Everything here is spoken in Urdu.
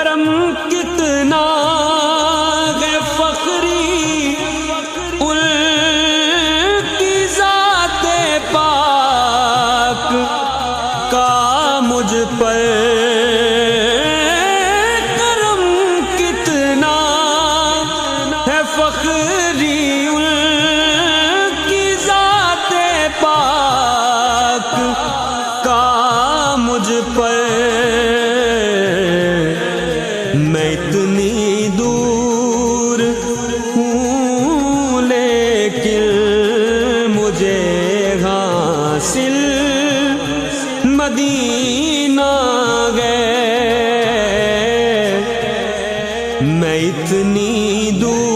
کرم کتنا ہے فخری ان کی ذات پاک کا مجھ پر، کرم کتنا ہے فخری ان کی ذات پاک کا مجھ پر۔ میں اتنی دور ہوں لیکن مجھے حاصل مدینہ ہے، میں اتنی دور